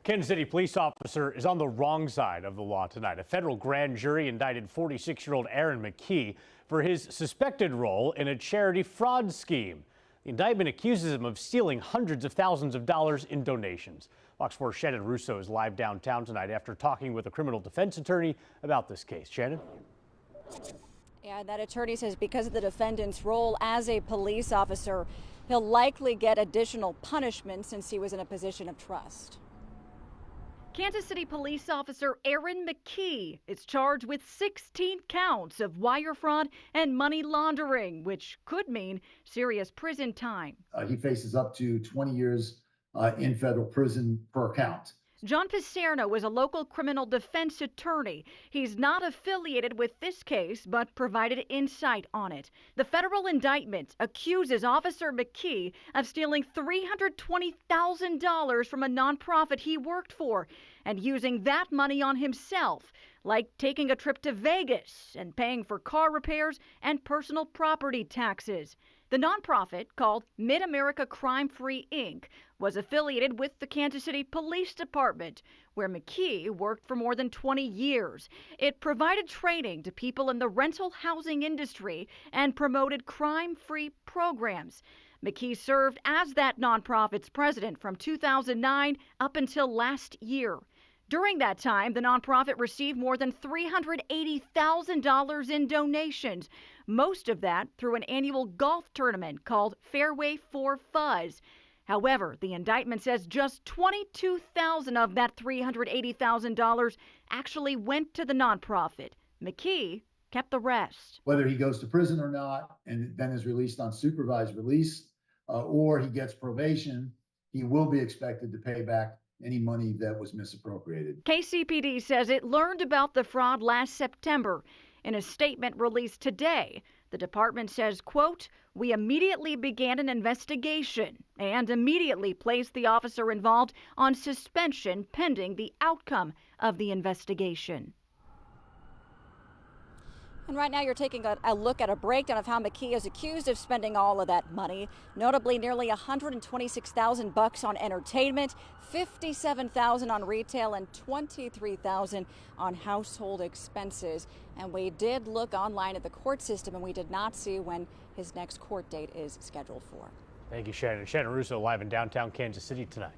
Kansas City police officer is on the wrong side of the law tonight. A federal grand jury indicted 46-year-old Aaron McKee for his suspected role in a charity fraud scheme. The indictment accuses him of stealing hundreds of thousands of dollars in donations. Fox 4's Shannon Russo is live downtown tonight after talking with a criminal defense attorney about this case. Shannon? Yeah, that attorney says because of the defendant's role as a police officer, he'll likely get additional punishment since he was in a position of trust. Kansas City police officer Aaron McKee is charged with 16 counts of wire fraud and money laundering, which could mean serious prison time. He faces up to 20 years in federal prison per count. John Picerno was a local criminal defense attorney. He's not affiliated with this case, but provided insight on it. The federal indictment accuses Officer McKee of stealing $320,000 from a nonprofit he worked for and using that money on himself, like taking a trip to Vegas and paying for car repairs and personal property taxes. The nonprofit, called Mid-America Crime-Free, Inc., was affiliated with the Kansas City Police Department, where McKee worked for more than 20 years. It provided training to people in the rental housing industry and promoted crime-free programs. McKee served as that nonprofit's president from 2009 up until last year. During that time, the nonprofit received more than $380,000 in donations, most of that through an annual golf tournament called Fairway for Fuzz. However, the indictment says just $22,000 of that $380,000 actually went to the nonprofit. McKee kept the rest. Whether he goes to prison or not and then is released on supervised release or he gets probation, he will be expected to pay back any money that was misappropriated. KCPD says it learned about the fraud last September. In a statement released today, the department says, quote, "We immediately began an investigation and immediately placed the officer involved on suspension pending the outcome of the investigation." And right now you're taking a look at a breakdown of how McKee is accused of spending all of that money, notably nearly $126,000 on entertainment, $57,000 on retail, and $23,000 on household expenses. And we did look online at the court system, and we did not see when his next court date is scheduled for. Thank you, Shannon. Shannon Russo live in downtown Kansas City tonight.